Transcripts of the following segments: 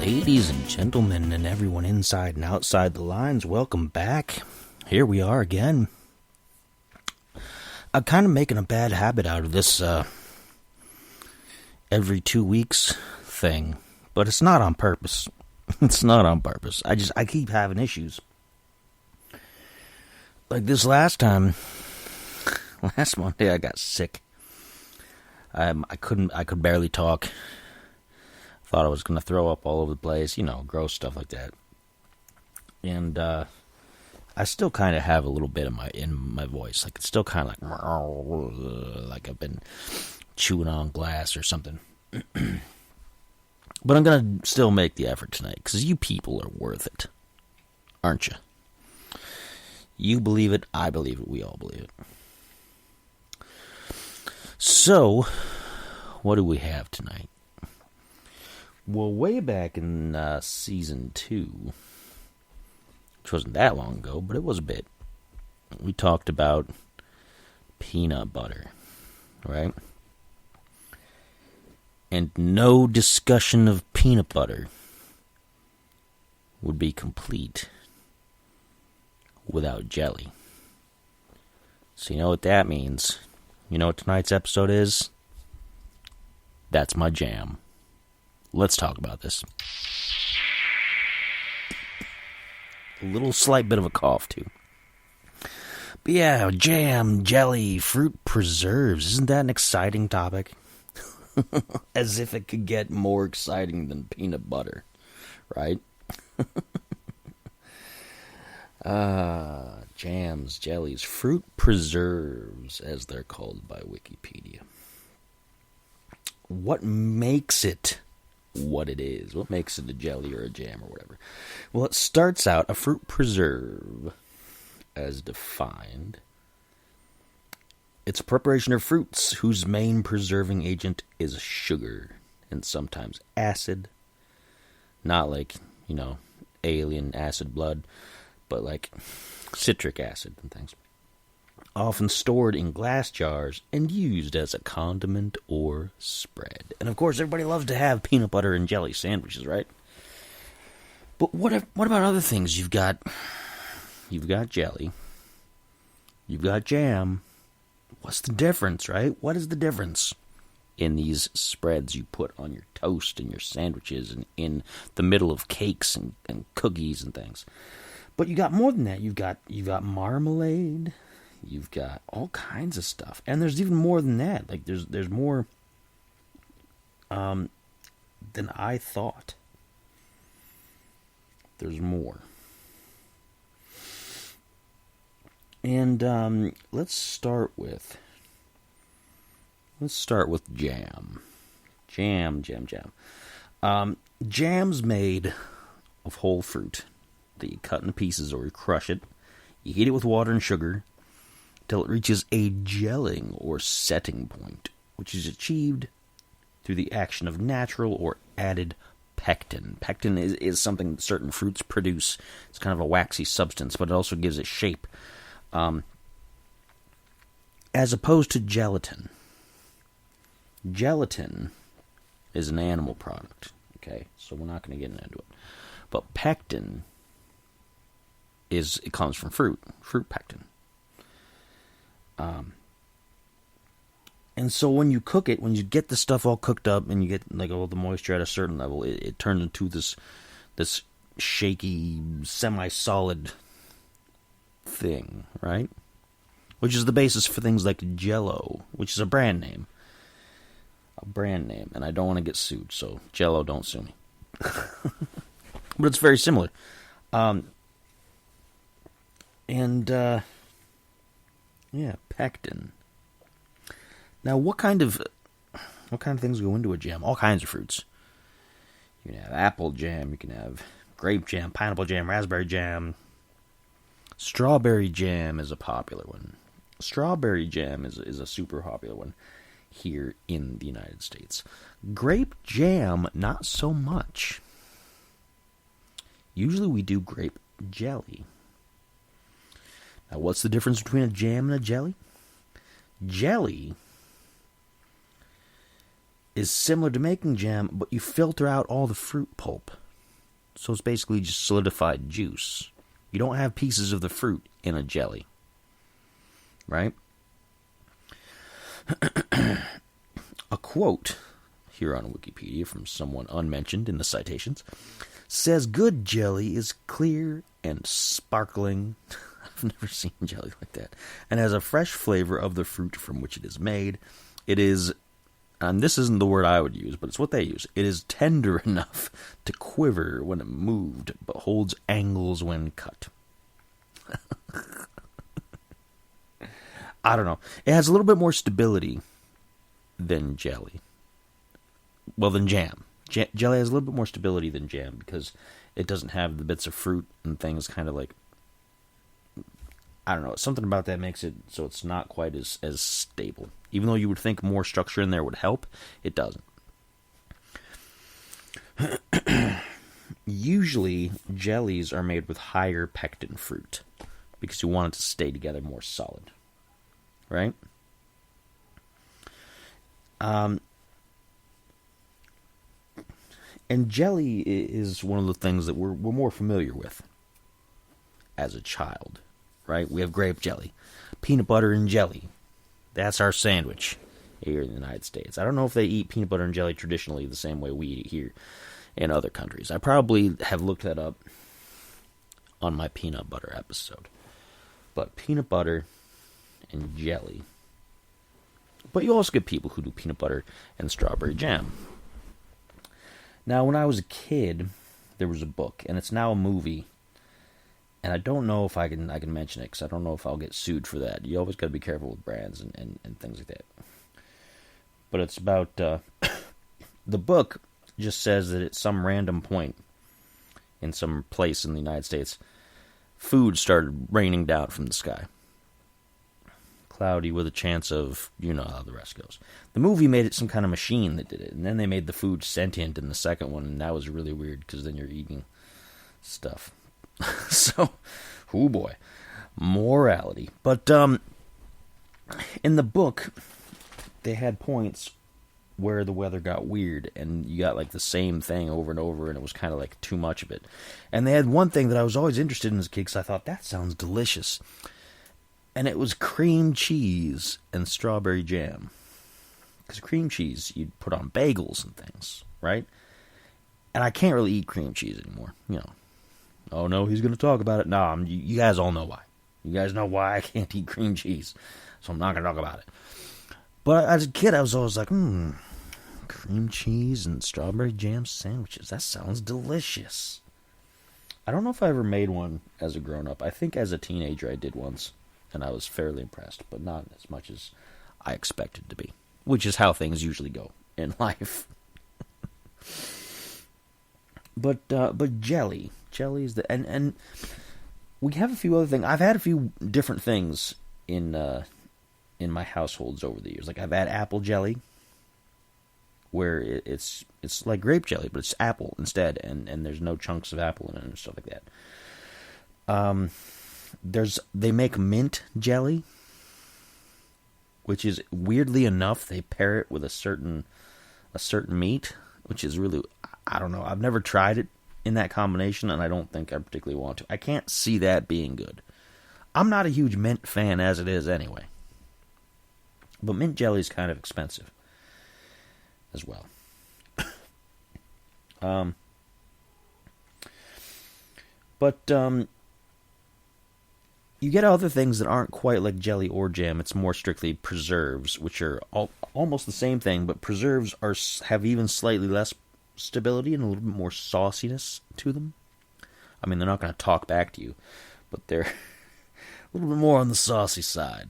Ladies and gentlemen, and everyone inside and outside the lines, welcome back. Here we are again. I'm kind of making a bad habit out of this every 2 weeks thing, but it's not on purpose. It's not on purpose. I keep having issues. Like this last Monday I got sick. I could barely talk. Thought I was going to throw up all over the place, gross stuff like that. And I still kind of have a little bit in my voice. Like, it's still kind of like I've been chewing on glass or something. But I'm going to still make the effort tonight, because you people are worth it. Aren't you? You believe it, I believe it, we all believe it. So, what do we have tonight? Well, way back in Season 2, which wasn't that long ago, but it was a bit, we talked about peanut butter, right? And no discussion of peanut butter would be complete without jelly. So you know what that means? You know what tonight's episode is? That's my jam. Let's talk about this. A little slight bit of a cough, too. But yeah, jam, jelly, fruit preserves. Isn't that an exciting topic? As if it could get more exciting than peanut butter, right? Jams, jellies, fruit preserves, as they're called by Wikipedia. What makes it what it is? What makes it a jelly or a jam or whatever? Well, it starts out a fruit preserve, as defined. It's a preparation of fruits whose main preserving agent is sugar and sometimes acid. Not like, alien acid blood, but like citric acid and things. Often stored in glass jars and used as a condiment or spread. And of course, everybody loves to have peanut butter and jelly sandwiches, right? But what about other things? You've got jelly. You've got jam. What's the difference, right? What is the difference in these spreads you put on your toast and your sandwiches and in the middle of cakes and cookies and things? But you got more than that. You've got marmalade. You've got all kinds of stuff. And there's even more than that. Like, there's more than I thought. There's more. And let's start with jam. Jam. Jam's made of whole fruit that you cut into pieces or you crush it. You heat it with water and sugar till it reaches a gelling or setting point, which is achieved through the action of natural or added pectin. Pectin is something that certain fruits produce. It's kind of a waxy substance, but it also gives it shape. As opposed to gelatin. Gelatin is an animal product, okay? So we're not going to get into it. But pectin it comes from fruit pectin. And so when you cook it, when you get the stuff all cooked up and you get like all the moisture at a certain level, it turns into this shaky, semi-solid thing, right? Which is the basis for things like Jell-O, which is a brand name. And I don't want to get sued, so Jell-O, don't sue me. But it's very similar. Pectin. Now, what kind of things go into a jam? All kinds of fruits. You can have apple jam, you can have grape jam, pineapple jam, raspberry jam. Strawberry jam is a popular one. Strawberry jam is a super popular one here in the United States. Grape jam, not so much. Usually we do grape jelly. Now, what's the difference between a jam and a jelly? Jelly is similar to making jam, but you filter out all the fruit pulp. So it's basically just solidified juice. You don't have pieces of the fruit in a jelly. Right? A quote here on Wikipedia from someone unmentioned in the citations says good jelly is clear and sparkling. I've never seen jelly like that. And has a fresh flavor of the fruit from which it is made. It is, and this isn't the word I would use, but it's what they use. It is tender enough to quiver when moved, but holds angles when cut. I don't know. It has a little bit more stability than jelly. Well, than jam. Jelly has a little bit more stability than jam because it doesn't have the bits of fruit and things kind of like, I don't know, something about that makes it so it's not quite as stable. Even though you would think more structure in there would help, it doesn't. Usually, jellies are made with higher pectin fruit because you want it to stay together more solid. Right? And jelly is one of the things that we're more familiar with as a child, right? We have grape jelly, peanut butter and jelly. That's our sandwich here in the United States. I don't know if they eat peanut butter and jelly traditionally the same way we eat it here in other countries. I probably have looked that up on my peanut butter episode. But peanut butter and jelly. But you also get people who do peanut butter and strawberry jam. Now, when I was a kid, there was a book, and it's now a movie. And I don't know if I can mention it, because I don't know if I'll get sued for that. You always got to be careful with brands and things like that. But it's about, the book just says that at some random point in some place in the United States, food started raining down from the sky. Cloudy with a chance of, you know how the rest goes. The movie made it some kind of machine that did it, and then they made the food sentient in the second one, and that was really weird, because then you're eating stuff. So, oh boy, morality. But, in the book, they had points where the weather got weird, and you got like the same thing over and over, and it was kind of like too much of it. And they had one thing that I was always interested in as a kid, because I thought, that sounds delicious. And it was cream cheese and strawberry jam. Because cream cheese you'd put on bagels and things, right? And I can't really eat cream cheese anymore, you know. Oh no, he's going to talk about it. No, you guys all know why. You guys know why I can't eat cream cheese. So I'm not going to talk about it. But as a kid, I was always like, cream cheese and strawberry jam sandwiches. That sounds delicious. I don't know if I ever made one as a grown-up. I think as a teenager I did once. And I was fairly impressed, but not as much as I expected to be. Which is how things usually go in life. But jelly. Jelly is the... And we have a few other things. I've had a few different things in my households over the years. Like I've had apple jelly, where it's like grape jelly, but it's apple instead, and there's no chunks of apple in it and stuff like that. They make mint jelly, which is weirdly enough they pair it with a certain meat, which is really, I don't know. I've never tried it in that combination, and I don't think I particularly want to. I can't see that being good. I'm not a huge mint fan as it is anyway, but mint jelly is kind of expensive as well. You get other things that aren't quite like jelly or jam. It's more strictly preserves, which are almost the same thing, but preserves have even slightly less stability and a little bit more sauciness to them. I mean, they're not going to talk back to you, but they're a little bit more on the saucy side,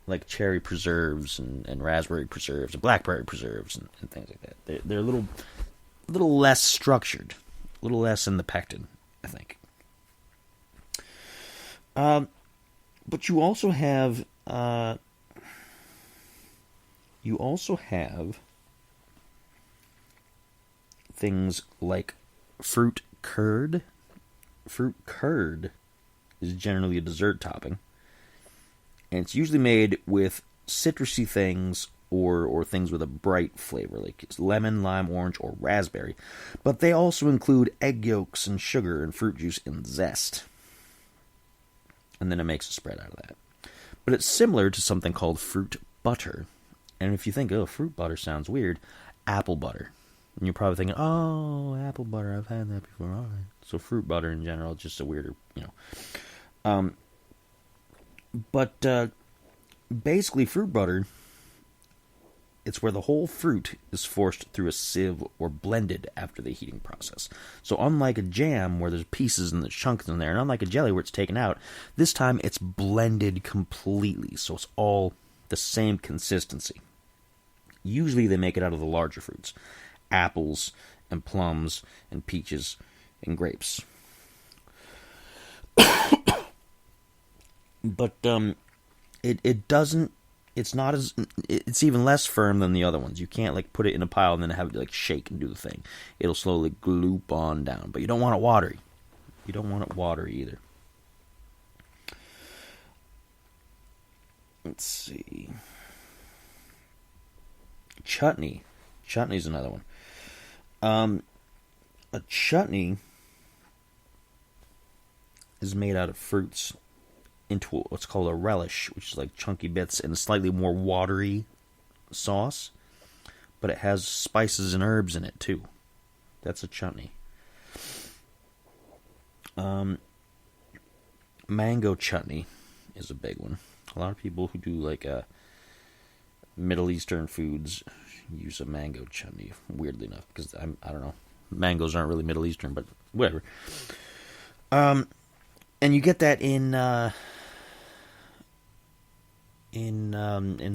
like cherry preserves and raspberry preserves and blackberry preserves and things like that. They're a little less structured, a little less in the pectin, I think. But you also have things like fruit curd. Fruit curd is generally a dessert topping, and it's usually made with citrusy things or things with a bright flavor, like lemon, lime, orange, or raspberry. But they also include egg yolks and sugar and fruit juice and zest. And then it makes a spread out of that. But it's similar to something called fruit butter. And if you think, oh, fruit butter sounds weird, apple butter. And you're probably thinking, oh, apple butter, I've had that before. All right. So fruit butter in general is just a weirder, But basically, fruit butter, it's where the whole fruit is forced through a sieve or blended after the heating process. So unlike a jam where there's pieces and there's chunks in there, and unlike a jelly where it's taken out, this time it's blended completely. So it's all the same consistency. Usually they make it out of the larger fruits. Apples and plums and peaches and grapes. But it doesn't, it's not as, it's even less firm than the other ones. You can't like put it in a pile and then have it like shake and do the thing. It'll slowly gloop on down, but you don't want it watery. You don't want it watery either. Let's see. Chutney. Chutney's another one. A chutney is made out of fruits into what's called a relish, which is like chunky bits and a slightly more watery sauce, but it has spices and herbs in it too. That's a chutney. Mango chutney is a big one. A lot of people who do like Middle Eastern foods use a mango chutney, weirdly enough, because I don't know, mangoes aren't really Middle Eastern, but whatever. And you get that in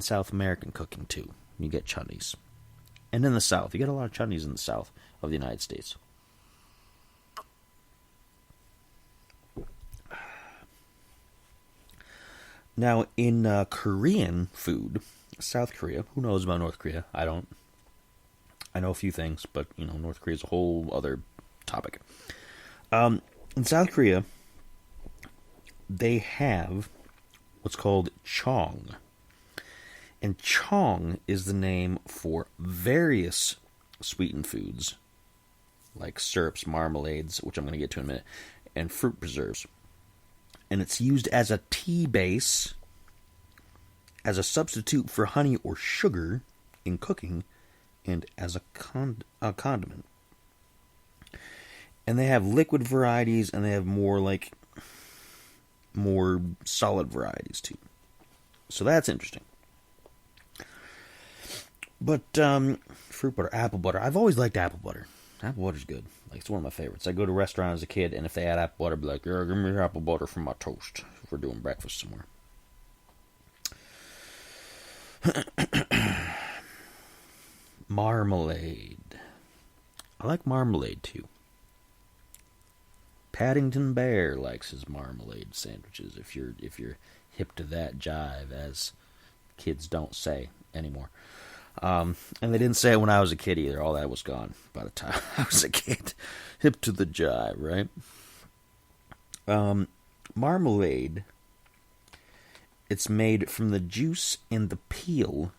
South American cooking too. You get chutneys, and in the South, you get a lot of chutneys in the South of the United States. Now, in Korean food, South Korea, who knows about North Korea? I don't. I know a few things, but, North Korea is a whole other topic. In South Korea, they have what's called chong. And chong is the name for various sweetened foods, like syrups, marmalades, which I'm going to get to in a minute, and fruit preserves. And it's used as a tea base, as a substitute for honey or sugar in cooking, and as a condiment. And they have liquid varieties, and they have more solid varieties too. So that's interesting. But fruit butter, apple butter. I've always liked apple butter. Apple butter's good. Like, it's one of my favorites. I go to a restaurant as a kid, and if they had apple butter, I'd be like, yeah, give me apple butter for my toast if we're doing breakfast somewhere. Marmalade. I like marmalade, too. Paddington Bear likes his marmalade sandwiches, if you're hip to that jive, as kids don't say anymore. And they didn't say it when I was a kid either. All that was gone by the time I was a kid. Hip to the jive, right? Marmalade, it's made from the juice and the peel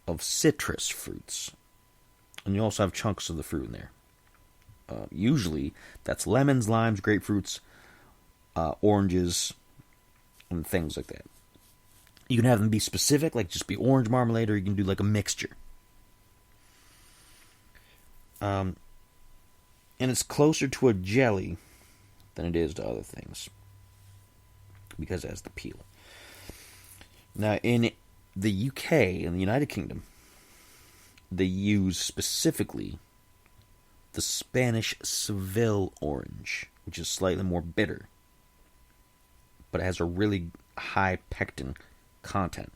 of citrus fruits. And you also have chunks of the fruit in there. Usually, that's lemons, limes, grapefruits, oranges, and things like that. You can have them be specific, like just be orange marmalade, or you can do like a mixture. And it's closer to a jelly than it is to other things, because it has the peel. Now, in the UK, in the United Kingdom, they use specifically the Spanish Seville orange, which is slightly more bitter, but it has a really high pectin content,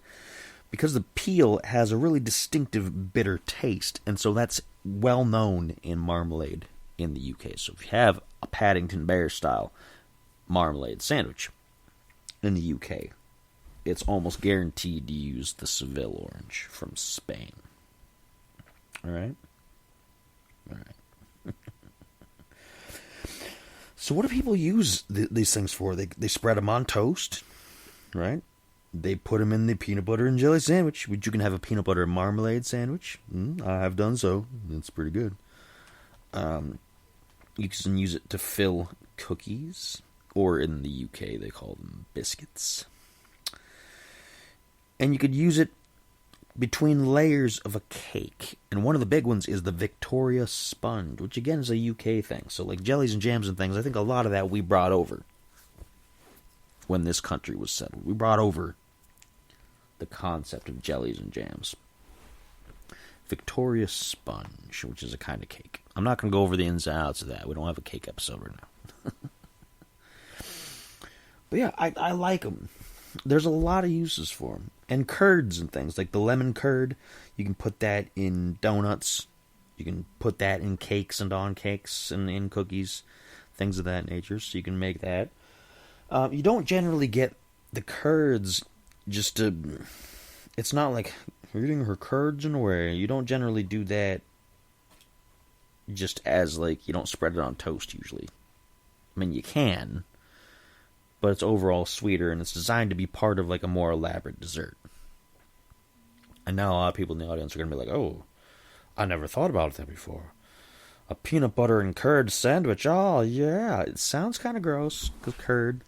because the peel has a really distinctive bitter taste, and so that's well known in marmalade in the UK. So if you have a Paddington Bear style marmalade sandwich in the UK, it's almost guaranteed to use the Seville orange from Spain. Alright? Alright. So what do people use these things for? They spread them on toast, right? they put them in the peanut butter and jelly sandwich, which you can have a peanut butter and marmalade sandwich. I have done so. It's pretty good. You can use it to fill cookies, or in the UK they call them biscuits. And you could use it between layers of a cake. And one of the big ones is the Victoria sponge, which again is a UK thing. So like jellies and jams and things, I think a lot of that we brought over when this country was settled. We brought over the concept of jellies and jams. Victoria sponge, which is a kind of cake. I'm not going to go over the ins and outs of that. We don't have a cake episode right now. But yeah, I like them. There's a lot of uses for them. And curds and things, like the lemon curd. You can put that in donuts. You can put that in cakes and on cakes and in cookies. Things of that nature. So you can make that. You don't generally get the curds just to... It's not like eating her curds in a way. You don't generally do that just as, like, you don't spread it on toast usually. I mean, you can, but it's overall sweeter, and it's designed to be part of, like, a more elaborate dessert. And now a lot of people in the audience are going to be like, oh, I never thought about that before. A peanut butter and curd sandwich, oh, yeah. It sounds kind of gross, curd.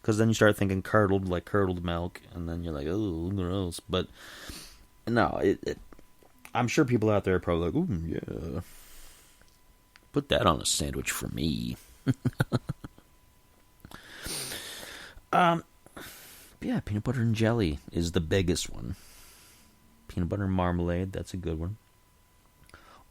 Because then you start thinking curdled, like curdled milk, and then you're like, oh, gross. But, no, I'm sure people out there are probably like, ooh, yeah. Put that on a sandwich for me. Yeah, peanut butter and jelly is the biggest one. Peanut butter and marmalade, that's a good one.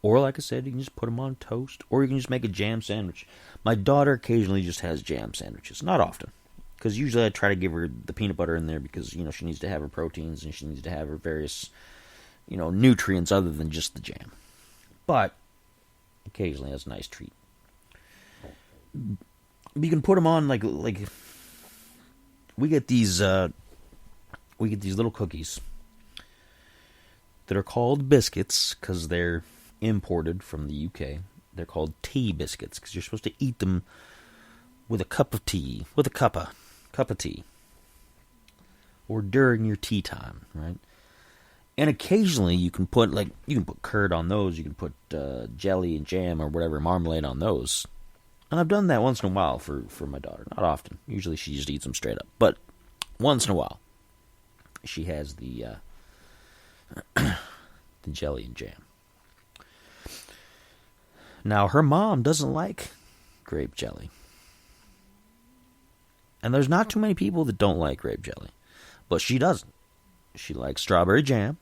Or, like I said, you can just put them on toast. Or you can just make a jam sandwich. My daughter occasionally just has jam sandwiches. Not often. Because usually I try to give her the peanut butter in there because, you know, she needs to have her proteins and she needs to have her various, you know, nutrients other than just the jam. But occasionally that's a nice treat. You can put them on like we get these little cookies that are called biscuits because they're imported from the UK. They're called tea biscuits because you're supposed to eat them with a cup of tea, with a cup of tea, or during your tea time, right? And occasionally you can put curd on those, you can put jelly and jam or whatever, marmalade on those. And I've done that once in a while for my daughter. Not often. Usually she just eats them straight up. But once in a while, she has the the jelly and jam. Now, her mom doesn't like grape jelly. And there's not too many people that don't like grape jelly. But she doesn't. She likes strawberry jam.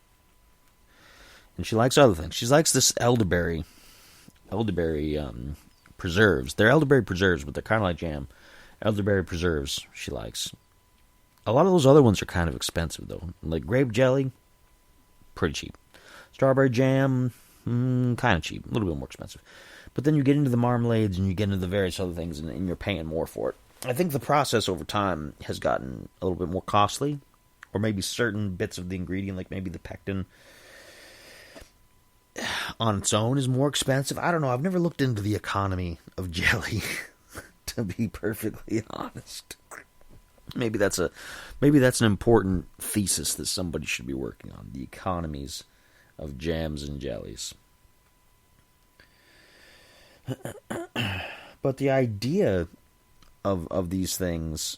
And she likes other things. She likes this elderberry preserves. They're elderberry preserves, but they're kind of like jam. Elderberry preserves she likes. A lot of those other ones are kind of expensive, though. Like grape jelly, pretty cheap. Strawberry jam, kind of cheap. A little bit more expensive. But then you get into the marmalades and you get into the various other things, and you're paying more for it. I think the process over time has gotten a little bit more costly, or maybe certain bits of the ingredient, like maybe the pectin on its own is more expensive. I don't know. I've never looked into the economy of jelly, to be perfectly honest. Maybe that's an important thesis that somebody should be working on, the economies of jams and jellies. But the idea of these things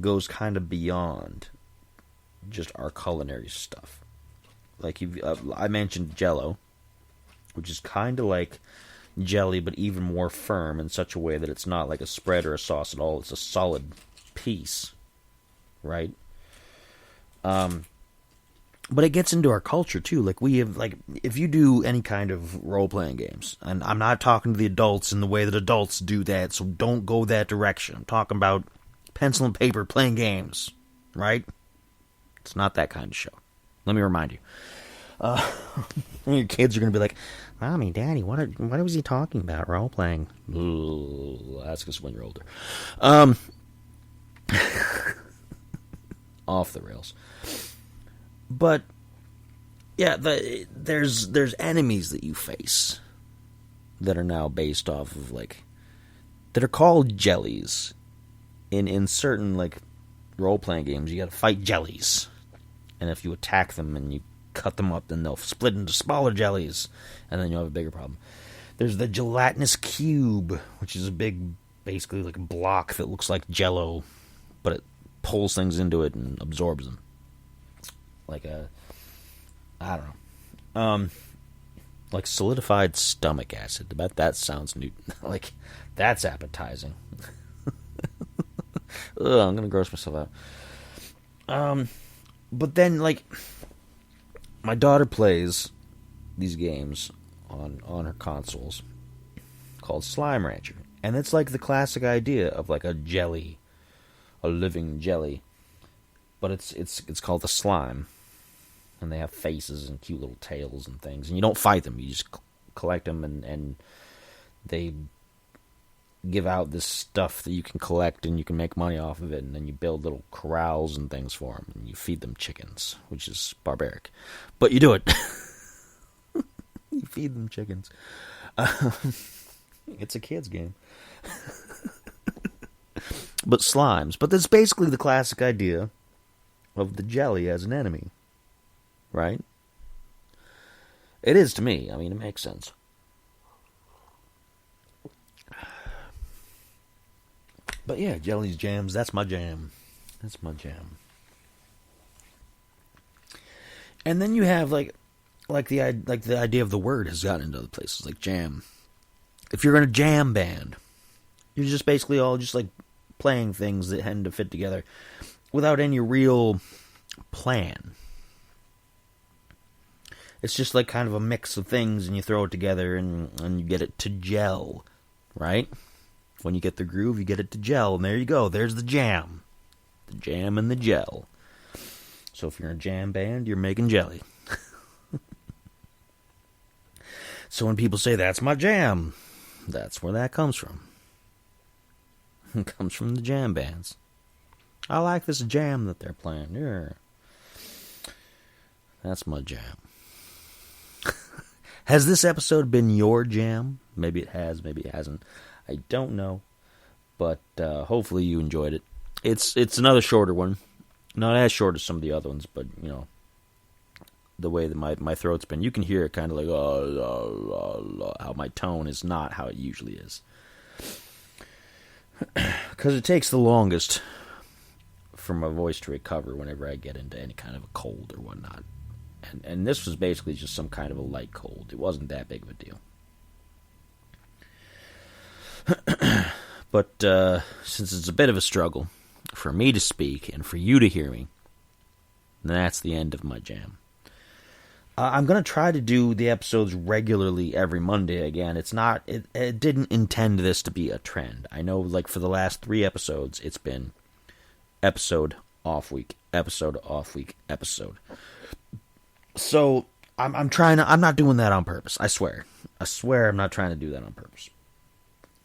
goes kind of beyond just our culinary stuff. Like I mentioned Jell-O, which is kind of like jelly, but even more firm in such a way that it's not like a spread or a sauce at all. It's a solid piece, right? But it gets into our culture too. Like we have, like if you do any kind of role-playing games, and I'm not talking to the adults in the way that adults do that, so don't go that direction. I'm talking about pencil and paper playing games, right? It's not that kind of show. Let me remind you. Your kids are going to be like, Mommy, Daddy, what was he talking about? Role-playing. Ask us when you're older. Off the rails. But yeah, there's enemies that you face that are now based off of that are called jellies in certain role-playing games, you gotta fight jellies. And if you attack them and you cut them up, then they'll split into smaller jellies, and then you'll have a bigger problem. There's the gelatinous cube, which is a big, basically like a block that looks like Jell-O, but it pulls things into it and absorbs them. Like I don't know. Like solidified stomach acid. I bet that sounds new. Like, that's appetizing. Ugh, I'm gonna gross myself out. But then, like, my daughter plays these games on her consoles called Slime Rancher. And it's like the classic idea of like a jelly, a living jelly. But it's called the slime. And they have faces and cute little tails and things. And you don't fight them. You just collect them and they give out this stuff that you can collect and you can make money off of it. And then you build little corrals and things for them. And you feed them chickens, which is barbaric. But you do it. You feed them chickens. It's a kid's game. But slimes. But that's basically the classic idea of the jelly as an enemy. Right? It is to me. I mean, it makes sense. But yeah, jellies, jams, that's my jam. That's my jam. And then you have like the idea of the word has gotten into other places, like jam. If you're in a jam band, you're just basically all just like playing things that tend to fit together without any real plan. It's just like kind of a mix of things, and you throw it together, and you get it to gel, right? When you get the groove, you get it to gel, and there you go. There's the jam. The jam and the gel. So if you're in a jam band, you're making jelly. So when people say, that's my jam, that's where that comes from. It comes from the jam bands. I like this jam that they're playing. Yeah. That's my jam. Has this episode been your jam? Maybe it has, maybe it hasn't. I don't know. But hopefully you enjoyed it. It's another shorter one. Not as short as some of the other ones, but, you know, the way that my throat's been. You can hear it kind of like, how my tone is not how it usually is. Because it takes the longest for my voice to recover whenever I get into any kind of a cold or whatnot. And this was basically just some kind of a light cold. It wasn't that big of a deal. But since it's a bit of a struggle for me to speak and for you to hear me, that's the end of my jam. I'm going to try to do the episodes regularly every Monday again. It didn't intend this to be a trend. I know, like, for the last 3 episodes, it's been episode, off week, episode, off week, episode. So, I'm not doing that on purpose. I swear I'm not trying to do that on purpose.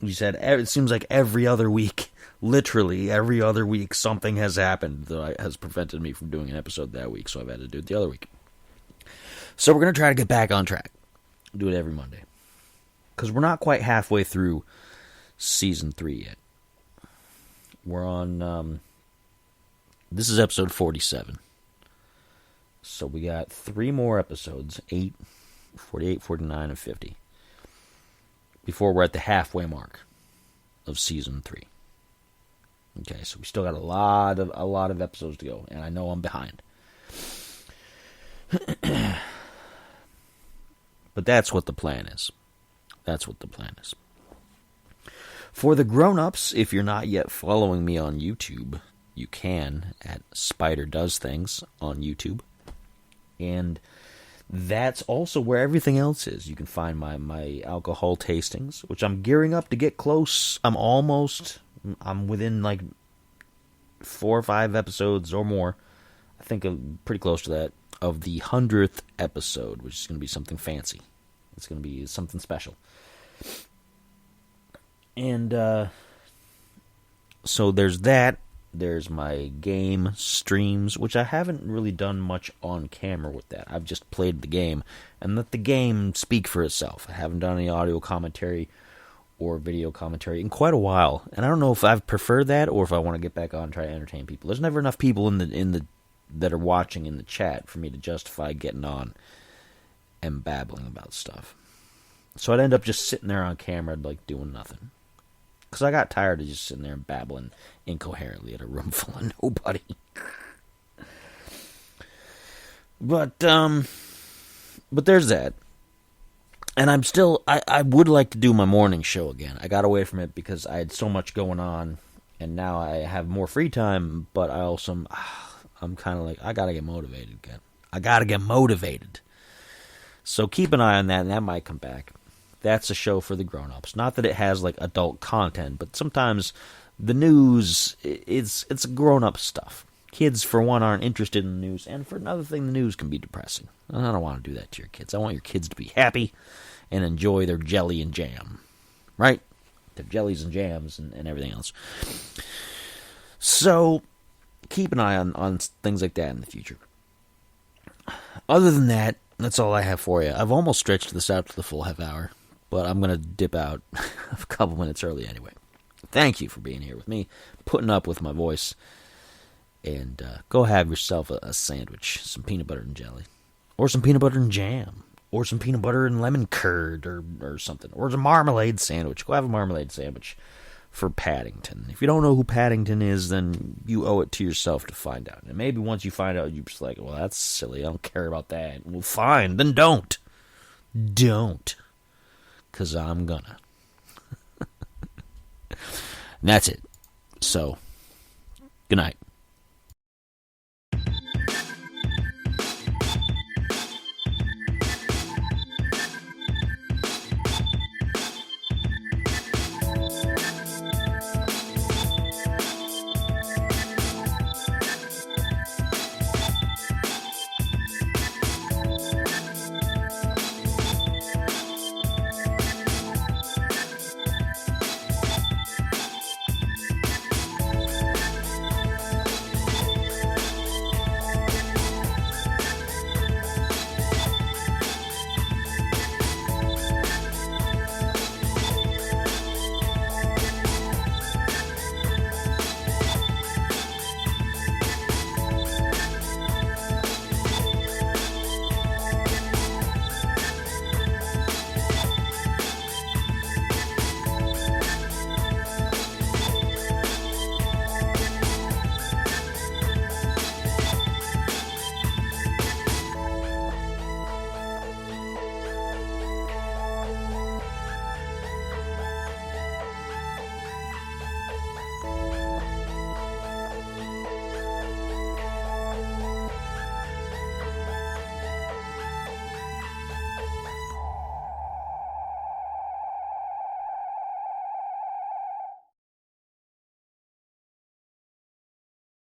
You said, it seems like every other week, literally every other week, something has happened that has prevented me from doing an episode that week, so I've had to do it the other week. So we're going to try to get back on track. Do it every Monday. Because we're not quite halfway through Season 3 yet. We're on, this is episode 47. So we got 3 more episodes, 8, 48, 49, and 50. Before we're at the halfway mark of Season 3. Okay, so we still got a lot of episodes to go, and I know I'm behind. But that's what the plan is. That's what the plan is. For the grown-ups, if you're not yet following me on YouTube, you can at Spider Does Things on YouTube. And that's also where everything else is. You can find my alcohol tastings, which I'm gearing up to get close. I'm within like 4 or 5 episodes or more. I think I'm pretty close to that. Of the 100th episode, which is going to be something fancy. It's going to be something special. And so there's that. There's my game streams, which I haven't really done much on camera with that. I've just played the game and let the game speak for itself. I haven't done any audio commentary or video commentary in quite a while, and I don't know if I've preferred that or if I want to get back on and try to entertain people. There's never enough people in the that are watching in the chat for me to justify getting on and babbling about stuff. So I'd end up just sitting there on camera, like doing nothing, because I got tired of just sitting there and babbling incoherently at a room full of nobody. But there's that. And I'm still, I would like to do my morning show again. I got away from it because I had so much going on, and now I have more free time, but I'm kind of like, I gotta get motivated again. I gotta get motivated. So keep an eye on that, and that might come back. That's a show for the grown-ups. Not that it has, like, adult content, but sometimes the news, it's grown-up stuff. Kids, for one, aren't interested in the news, and for another thing, the news can be depressing. I don't want to do that to your kids. I want your kids to be happy and enjoy their jelly and jam. Right? Their jellies and jams and everything else. So, keep an eye on things like that in the future. Other than that, that's all I have for you. I've almost stretched this out to the full half hour, but I'm going to dip out a couple minutes early anyway. Thank you for being here with me, putting up with my voice. And go have yourself a sandwich, some peanut butter and jelly, or some peanut butter and jam, or some peanut butter and lemon curd, or something, or a marmalade sandwich. Go have a marmalade sandwich for Paddington. If you don't know who Paddington is, then you owe it to yourself to find out. And maybe once you find out, you're just like, well, that's silly. I don't care about that. Well, fine, then don't. Don't. Because I'm gonna. And that's it. So, good night.